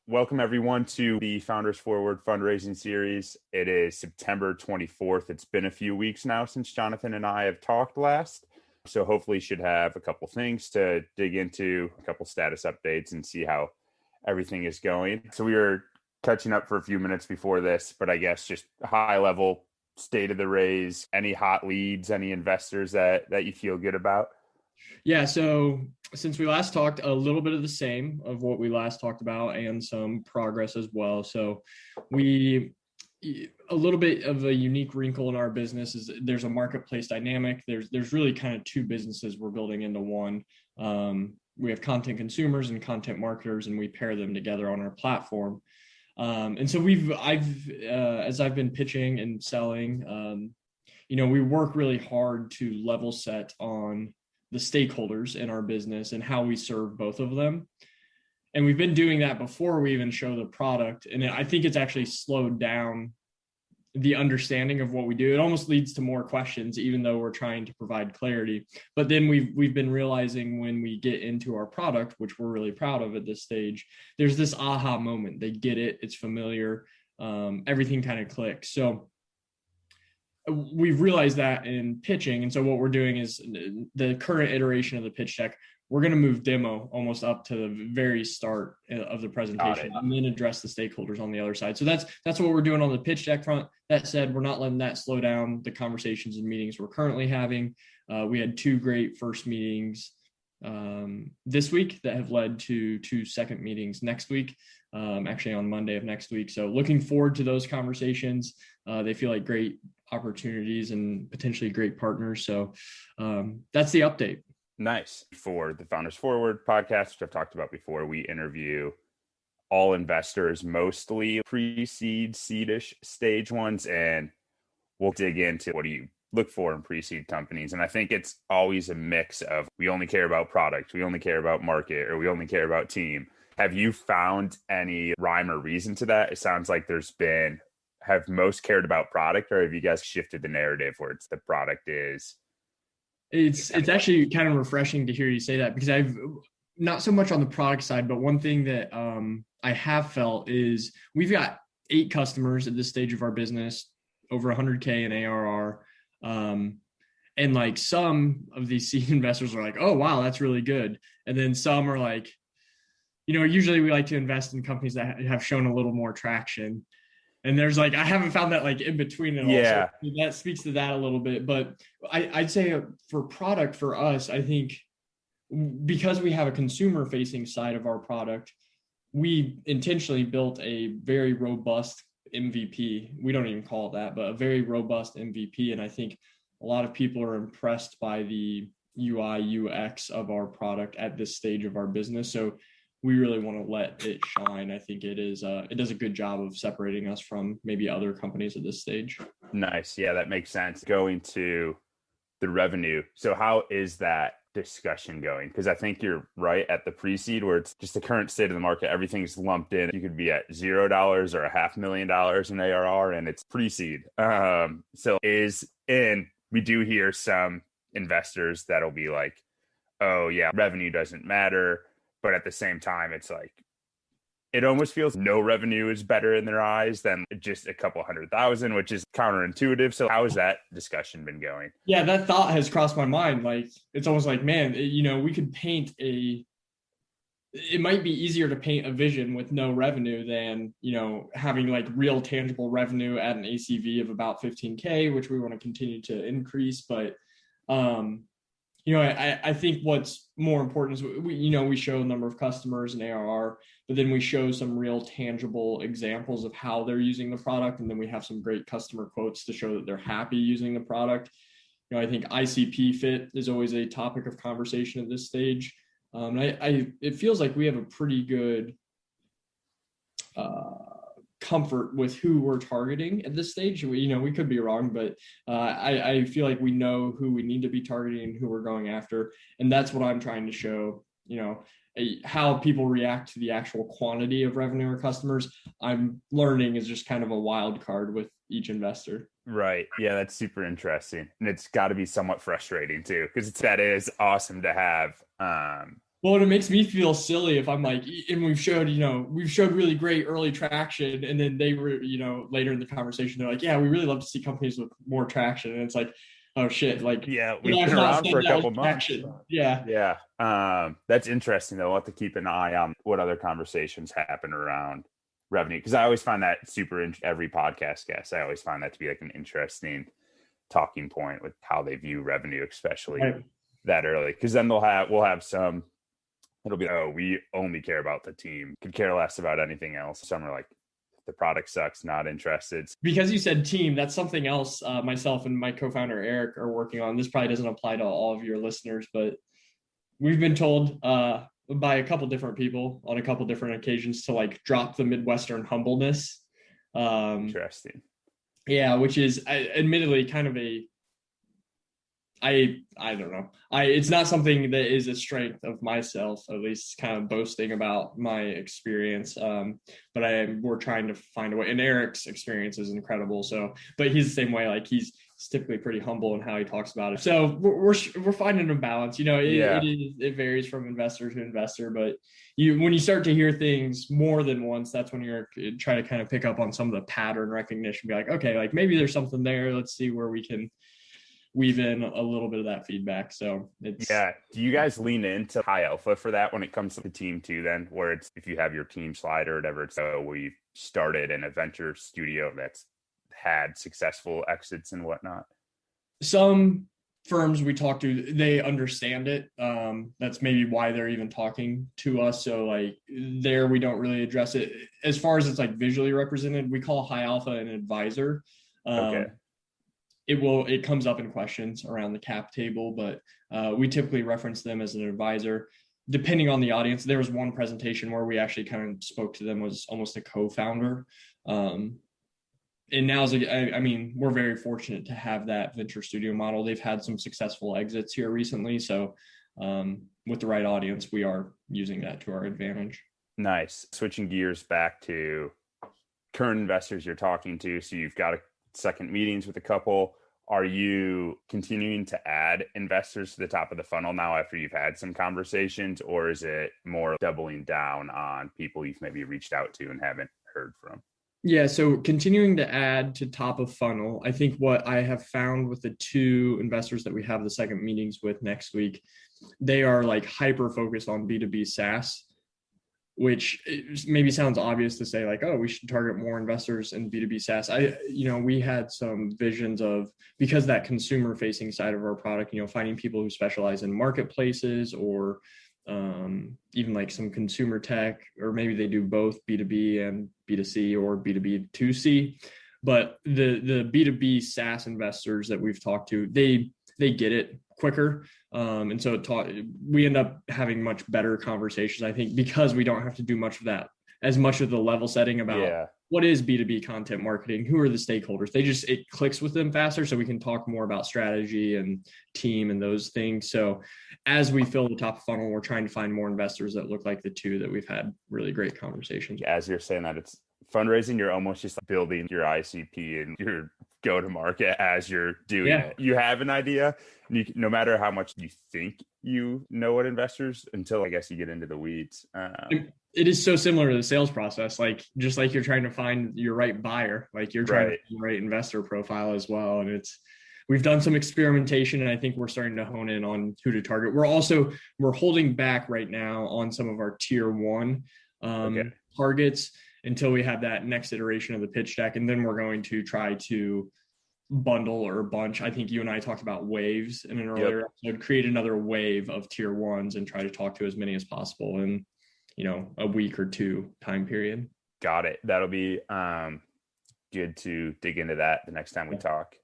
Welcome everyone to the Founders Forward fundraising series. It is September 24th. It's been a few weeks now since Jonathan and I have talked last. So hopefully should have a couple things to dig into, a couple status updates and see how everything is going. So we were catching up for a few minutes before this, but I guess just high level state of the raise, any hot leads, any investors that you feel good about? Yeah, so since we last talked, a little bit of the same of what we last talked about and some progress as well. So a little bit of a unique wrinkle in our business is there's a marketplace dynamic. There's really kind of two businesses we're building into one. We have content consumers and content marketers, and we pair them together on our platform. And so as I've been pitching and selling, we work really hard to level set on the stakeholders in our business and how we serve both of them. And we've been doing that before we even show the product. And I think it's actually slowed down the understanding of what we do. It almost leads to more questions, even though we're trying to provide clarity. But then we've been realizing when we get into our product, which we're really proud of at this stage, there's this aha moment. They get it. It's familiar. Everything kind of clicks. So we've realized that in pitching. And so what we're doing is the current iteration of the pitch deck, we're going to move demo almost up to the very start of the presentation and then address the stakeholders on the other side. So that's what we're doing on the pitch deck front. That said, we're not letting that slow down the conversations and meetings we're currently having. We had two great first meetings this week that have led to two second meetings next week, actually on Monday of next week. So looking forward to those conversations. They feel like great opportunities and potentially great partners. So that's the update. Nice. For the Founders Forward podcast, which I've talked about before, we interview all investors, mostly pre-seed, seedish stage ones, and we'll dig into what do you look for in pre-seed companies. And I think it's always a mix of we only care about product, we only care about market, or we only care about team. Have you found any rhyme or reason to that? It sounds like have most cared about product, or have you guys shifted the narrative where it's the product is? It's actually kind of refreshing to hear you say that, because I've not so much on the product side, but one thing that I have felt is we've got 8 customers at this stage of our business, over 100K in ARR. And like some of these seed investors are like, oh, wow, that's really good. And then some are like, usually we like to invest in companies that have shown a little more traction. And there's I haven't found that in between it all. Yeah. So that speaks to that a little bit. But I'd say for product, for us, I think because we have a consumer facing side of our product, we intentionally built a very robust MVP. We don't even call it that, but a very robust MVP. And I think a lot of people are impressed by the UI, UX of our product at this stage of our business. So we really want to let it shine. I think it does a good job of separating us from maybe other companies at this stage. Nice. Yeah, that makes sense. Going to the revenue. So how is that discussion going? Because I think you're right at the pre-seed where it's just the current state of the market. Everything's lumped in. You could be at $0 or $500,000 in ARR and it's pre-seed. And we do hear some investors that'll be like, oh yeah, revenue doesn't matter. But at the same time, it's it almost feels no revenue is better in their eyes than just a couple 100,000, which is counterintuitive. So how has that discussion been going? Yeah, that thought has crossed my mind. It's almost like, man, we could paint it might be easier to paint a vision with no revenue than, having real tangible revenue at an ACV of about 15K, which we want to continue to increase. But, I think what's more important is we show a number of customers and ARR, but then we show some real tangible examples of how they're using the product. And then we have some great customer quotes to show that they're happy using the product. I think ICP fit is always a topic of conversation at this stage. It feels like we have a pretty good comfort with who we're targeting at this stage. We could be wrong, but I feel like we know who we need to be targeting and who we're going after. And that's what I'm trying to show, how people react to the actual quantity of revenue or customers. I'm learning is just kind of a wild card with each investor. Right. Yeah, that's super interesting. And it's got to be somewhat frustrating too, because that is awesome to have. Well, it makes me feel silly if I'm like, and we've showed really great early traction, and then they were, later in the conversation, they're like, yeah, we really love to see companies with more traction, and it's like, oh shit, like, Yeah, but we've I've been not around said for a that was couple months. traction. Yeah. Yeah. That's interesting though. We'll have to keep an eye on what other conversations happen around revenue. Cause I always find that every podcast guest, I always find that to be like an interesting talking point with how they view revenue, especially Right. that early. Cause then we'll have some, it'll be, oh, we only care about the team, could care less about anything else. Some are like, the product sucks, not interested. Because you said team, that's something else myself and my co-founder Eric are working on. This probably doesn't apply to all of your listeners, but we've been told by a couple different people on a couple different occasions to like drop the Midwestern humbleness. Interesting. Yeah, which is admittedly kind of I don't know. It's not something that is a strength of myself, at least kind of boasting about my experience. But we're trying to find a way. And Eric's experience is incredible. So, but he's the same way. Like he's typically pretty humble in how he talks about it. So we're finding a balance. It varies from investor to investor, but when you start to hear things more than once, that's when you're trying to kind of pick up on some of the pattern recognition. Be like, okay, like maybe there's something there. Let's see where we can weave in a little bit of that feedback. So do you guys lean into high alpha for that when it comes to the team too, then, where it's, if you have your team slide or whatever, it's, oh, we started in a venture studio that's had successful exits and whatnot? Some firms we talk to, they understand it. That's maybe why they're even talking to us. So like there, we don't really address it as far as it's like visually represented. We call high alpha an advisor. Okay. It comes up in questions around the cap table, but we typically reference them as an advisor. Depending on the audience, there was one presentation where we actually kind of spoke to them as almost a co-founder. And now, we're very fortunate to have that venture studio model. They've had some successful exits here recently. So with the right audience, we are using that to our advantage. Nice. Switching gears back to current investors you're talking to. So you've got a second meetings with a couple. Are you continuing to add investors to the top of the funnel now after you've had some conversations, or is it more doubling down on people you've maybe reached out to and haven't heard from? Yeah, so continuing to add to top of funnel. I think what I have found with the two investors that we have the second meetings with next week, they are like hyper focused on B2B SaaS, which maybe sounds obvious to say like, oh, we should target more investors in B2B SaaS. We had some visions of, because that consumer facing side of our product, finding people who specialize in marketplaces or even like some consumer tech, or maybe they do both B2B and B2C or B2B 2C. But the B2B SaaS investors that we've talked to, they get it quicker. And so we end up having much better conversations, I think, because we don't have to do much of that, as much of the level setting about what is B2B content marketing, who are the stakeholders. It clicks with them faster, so we can talk more about strategy and team and those things. So as we fill the top of funnel, we're trying to find more investors that look like the two that we've had really great conversations. As you're saying that, it's fundraising, you're almost just building your ICP and your go to market as you're doing it. You have an idea, and no matter how much you think you know what investors, until I guess you get into the weeds. It is so similar to the sales process, like just like you're trying to find your right buyer, like you're trying to find the right investor profile as well. And we've done some experimentation, and I think we're starting to hone in on who to target. We're holding back right now on some of our tier one targets until we have that next iteration of the pitch deck. And then we're going to try to bundle or bunch. I think you and I talked about waves in an earlier episode, create another wave of tier ones and try to talk to as many as possible in, a week or two time period. Got it. That'll be good to dig into that the next time we talk.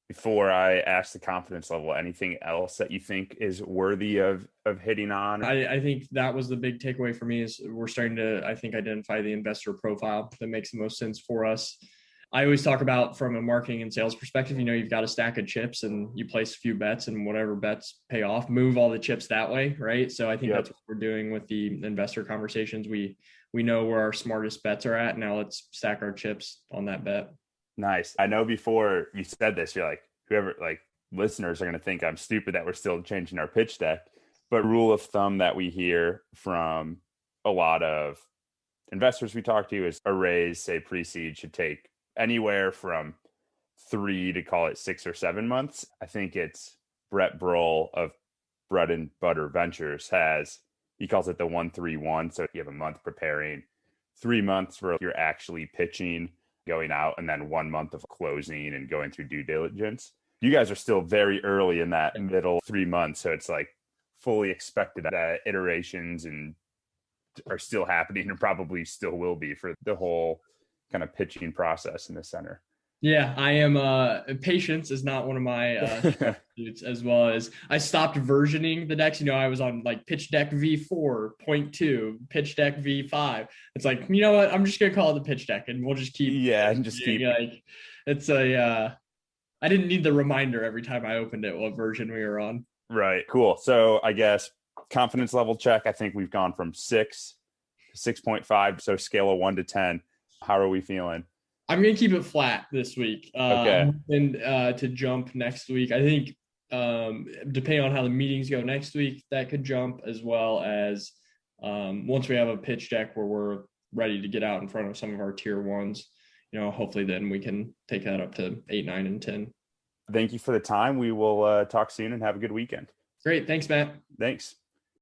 Before I ask the confidence level, anything else that you think is worthy of hitting on? I think that was the big takeaway for me, is we're starting to, I think, identify the investor profile that makes the most sense for us. I always talk about, from a marketing and sales perspective, you've got a stack of chips and you place a few bets, and whatever bets pay off, move all the chips that way. Right. So I think that's what we're doing with the investor conversations. We know where our smartest bets are at. Now let's stack our chips on that bet. Nice. I know before you said this, you're like, whoever, like, listeners are going to think I'm stupid that we're still changing our pitch deck. But rule of thumb that we hear from a lot of investors we talk to is a raise, say pre-seed, should take anywhere from 3 to call it 6 or 7 months. I think it's Brett Broll of Bread and Butter Ventures he calls it the 1-3-1. So you have a month preparing, 3 months for you're actually pitching, going out, and then 1 month of closing and going through due diligence. You guys are still very early in that middle 3 months. So it's like fully expected that iterations and are still happening and probably still will be for the whole kind of pitching process in the center. Yeah, I am. Patience is not one of my suits, as well as I stopped versioning the decks. I was on like pitch deck V4.2, pitch deck V5. It's like, you know what? I'm just gonna call it the pitch deck, and we'll just keep. Yeah, and just keep like, it's a. I didn't need the reminder every time I opened it what version we were on. Right. Cool. So I guess confidence level check. I think we've gone from 6 to 6.5. So scale of 1 to 10. How are we feeling? I'm gonna keep it flat this week. Okay. And to jump next week. I think depending on how the meetings go next week, that could jump, as well as once we have a pitch deck where we're ready to get out in front of some of our tier ones. Hopefully then we can take that up to 8, 9, and 10. Thank you for the time. We will talk soon and have a good weekend. Great. Thanks, Matt. Thanks.